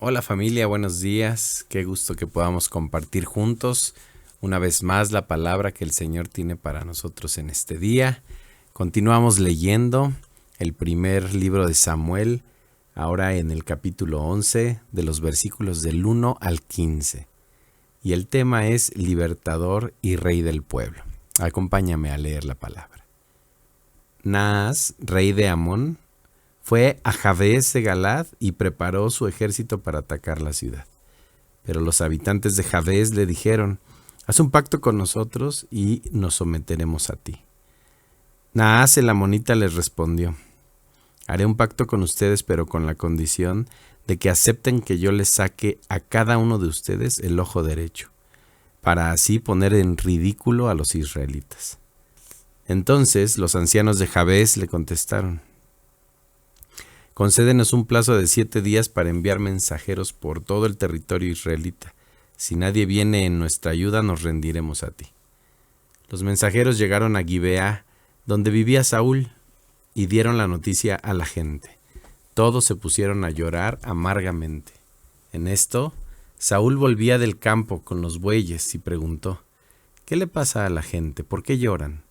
Hola familia, buenos días. Qué gusto que podamos compartir juntos una vez más la palabra que el Señor tiene para nosotros en este día. Continuamos leyendo el primer libro de Samuel, ahora en el capítulo 11, de los versículos del 1 al 15. Y el tema es Libertador y Rey del Pueblo. Acompáñame a leer la palabra. Naas, rey de Amón, fue a Jabes de Galad y preparó su ejército para atacar la ciudad. Pero los habitantes de Jabes le dijeron: haz un pacto con nosotros y nos someteremos a ti. Naas el amonita les respondió: haré un pacto con ustedes, pero con la condición de que acepten que yo les saque a cada uno de ustedes el ojo derecho, para así poner en ridículo a los israelitas. Entonces los ancianos de Jabes le contestaron: concédenos un plazo de 7 días para enviar mensajeros por todo el territorio israelita. Si nadie viene en nuestra ayuda, nos rendiremos a ti. Los mensajeros llegaron a Gibeá, donde vivía Saúl, y dieron la noticia a la gente. Todos se pusieron a llorar amargamente. En esto, Saúl volvía del campo con los bueyes y preguntó: ¿qué le pasa a la gente? ¿Por qué lloran?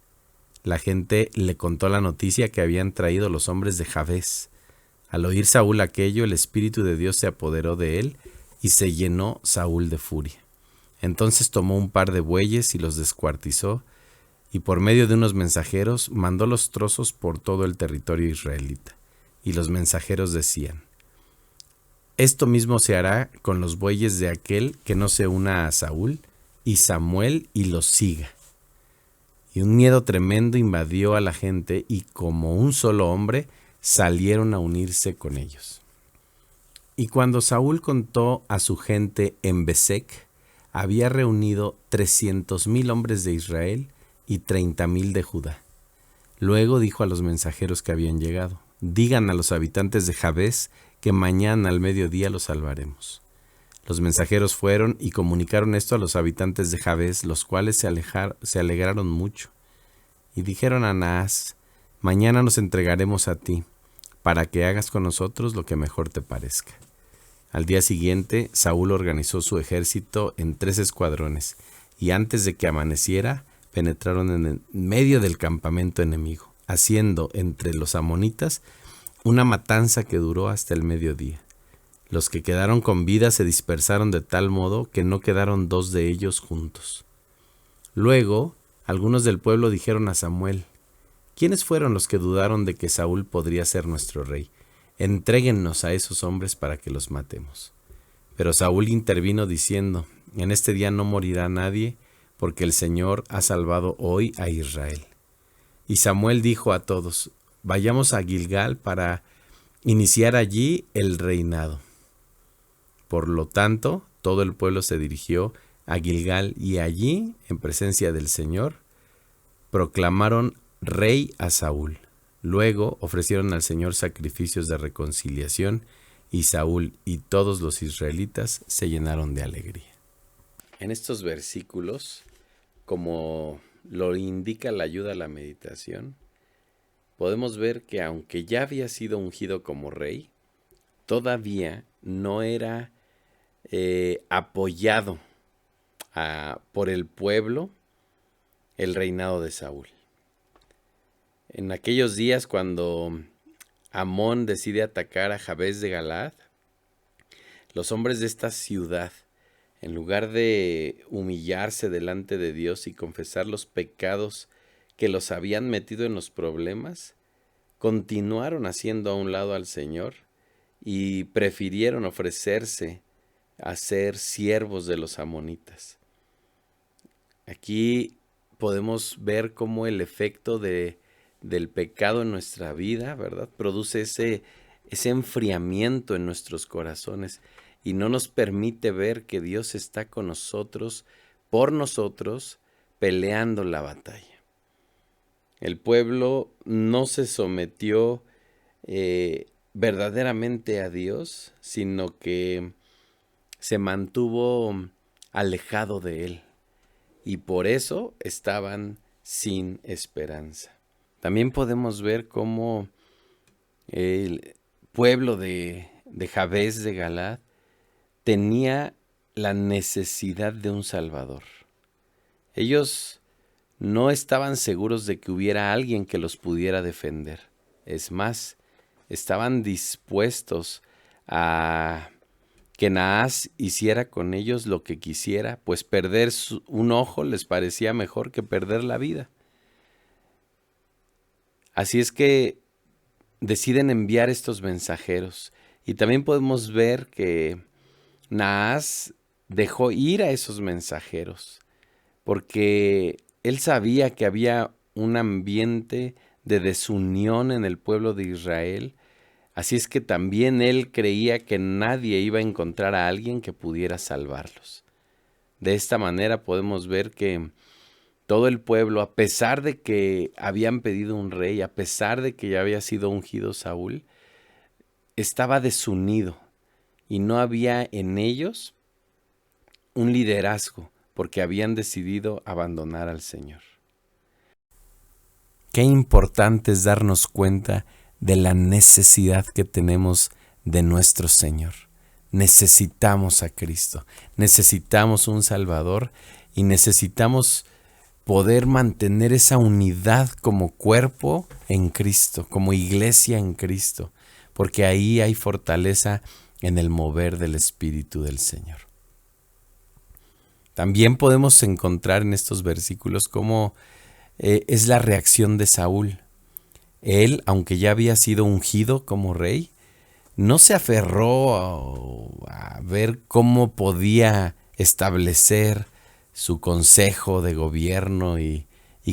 La gente le contó la noticia que habían traído los hombres de Jabes. Al oír Saúl aquello, el Espíritu de Dios se apoderó de él y se llenó Saúl de furia. Entonces tomó un par de bueyes y los descuartizó, y por medio de unos mensajeros mandó los trozos por todo el territorio israelita. Y los mensajeros decían: esto mismo se hará con los bueyes de aquel que no se una a Saúl y Samuel y los siga. Y un miedo tremendo invadió a la gente, y como un solo hombre salieron a unirse con ellos. Y cuando Saúl contó a su gente en Besec, había reunido 300,000 hombres de Israel y 30,000 de Judá. Luego dijo a los mensajeros que habían llegado: digan a los habitantes de Jabes que mañana al mediodía los salvaremos. Los mensajeros fueron y comunicaron esto a los habitantes de Jabes, los cuales se alegraron mucho. Y dijeron a Naas: mañana nos entregaremos a ti, para que hagas con nosotros lo que mejor te parezca. Al día siguiente, Saúl organizó su ejército en 3 escuadrones, y antes de que amaneciera, penetraron en el medio del campamento enemigo, haciendo entre los amonitas una matanza que duró hasta el mediodía. Los que quedaron con vida se dispersaron de tal modo que no quedaron 2 de ellos juntos. Luego, algunos del pueblo dijeron a Samuel: ¿quiénes fueron los que dudaron de que Saúl podría ser nuestro rey? Entréguennos a esos hombres para que los matemos. Pero Saúl intervino diciendo: en este día no morirá nadie, porque el Señor ha salvado hoy a Israel. Y Samuel dijo a todos: vayamos a Gilgal para iniciar allí el reinado. Por lo tanto, todo el pueblo se dirigió a Gilgal, y allí, en presencia del Señor, proclamaron rey a Saúl. Luego ofrecieron al Señor sacrificios de reconciliación, y Saúl y todos los israelitas se llenaron de alegría. En estos versículos, como lo indica la ayuda a la meditación, podemos ver que aunque ya había sido ungido como rey, todavía no era apoyado por el pueblo el reinado de Saúl. En aquellos días, cuando Amón decide atacar a Jabes de Galad, los hombres de esta ciudad, en lugar de humillarse delante de Dios y confesar los pecados que los habían metido en los problemas, continuaron haciendo a un lado al Señor y prefirieron ofrecerse a ser siervos de los amonitas. Aquí podemos ver cómo el efecto del pecado en nuestra vida, ¿verdad?, produce ese enfriamiento en nuestros corazones y no nos permite ver que Dios está con nosotros, por nosotros, peleando la batalla. El pueblo no se sometió verdaderamente a Dios, sino que se mantuvo alejado de Él, y por eso estaban sin esperanza. También podemos ver cómo el pueblo de Jabes de Galad tenía la necesidad de un Salvador. Ellos no estaban seguros de que hubiera alguien que los pudiera defender. Es más, estaban dispuestos a que Naas hiciera con ellos lo que quisiera, pues perder un ojo les parecía mejor que perder la vida. Así es que deciden enviar estos mensajeros. Y también podemos ver que Naas dejó ir a esos mensajeros, porque él sabía que había un ambiente de desunión en el pueblo de Israel. Así es que también él creía que nadie iba a encontrar a alguien que pudiera salvarlos. De esta manera podemos ver que todo el pueblo, a pesar de que habían pedido un rey, a pesar de que ya había sido ungido Saúl, estaba desunido y no había en ellos un liderazgo, porque habían decidido abandonar al Señor. Qué importante es darnos cuenta de la necesidad que tenemos de nuestro Señor. Necesitamos a Cristo, necesitamos un Salvador y necesitamos poder mantener esa unidad como cuerpo en Cristo, como iglesia en Cristo, porque ahí hay fortaleza en el mover del Espíritu del Señor. También podemos encontrar en estos versículos cómo es la reacción de Saúl. Él, aunque ya había sido ungido como rey, no se aferró a ver cómo podía establecer su consejo de gobierno y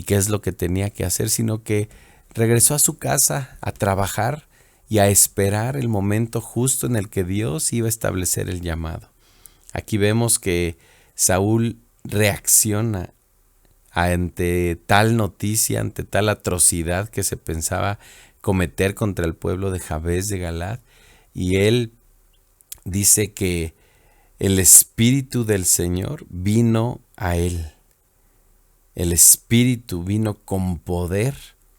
qué es lo que tenía que hacer, sino que regresó a su casa a trabajar y a esperar el momento justo en el que Dios iba a establecer el llamado. Aquí vemos que Saúl reacciona ante tal noticia, ante tal atrocidad que se pensaba cometer contra el pueblo de Jabes de Galaad, y él dice que el Espíritu del Señor vino a él. El Espíritu vino con poder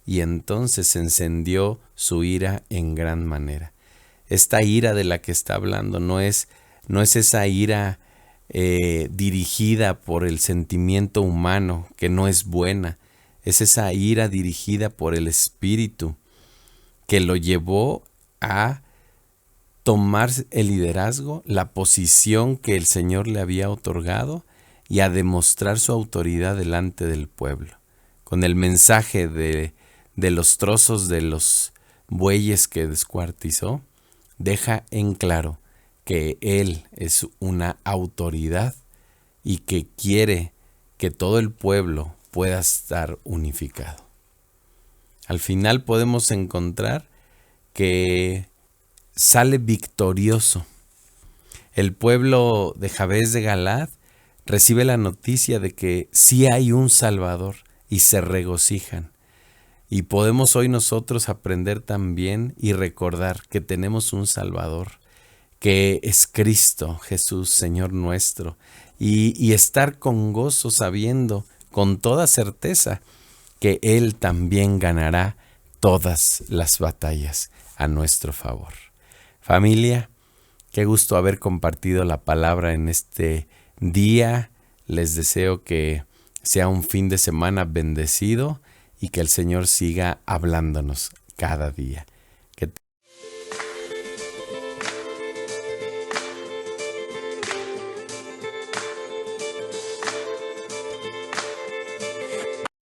y entonces se encendió su ira en gran manera. Esta ira de la que está hablando no es esa ira dirigida por el sentimiento humano, que no es buena. Es esa ira dirigida por el Espíritu que lo llevó a tomar el liderazgo, la posición que el Señor le había otorgado y a demostrar su autoridad delante del pueblo. Con el mensaje de los trozos de los bueyes que descuartizó, deja en claro que Él es una autoridad y que quiere que todo el pueblo pueda estar unificado. Al final podemos encontrar que sale victorioso. El pueblo de Jabes de Galaad recibe la noticia de que sí hay un Salvador y se regocijan. Y podemos hoy nosotros aprender también y recordar que tenemos un Salvador, que es Cristo Jesús, Señor nuestro, y estar con gozo sabiendo con toda certeza que Él también ganará todas las batallas a nuestro favor. Familia, qué gusto haber compartido la palabra en este día. Les deseo que sea un fin de semana bendecido y que el Señor siga hablándonos cada día.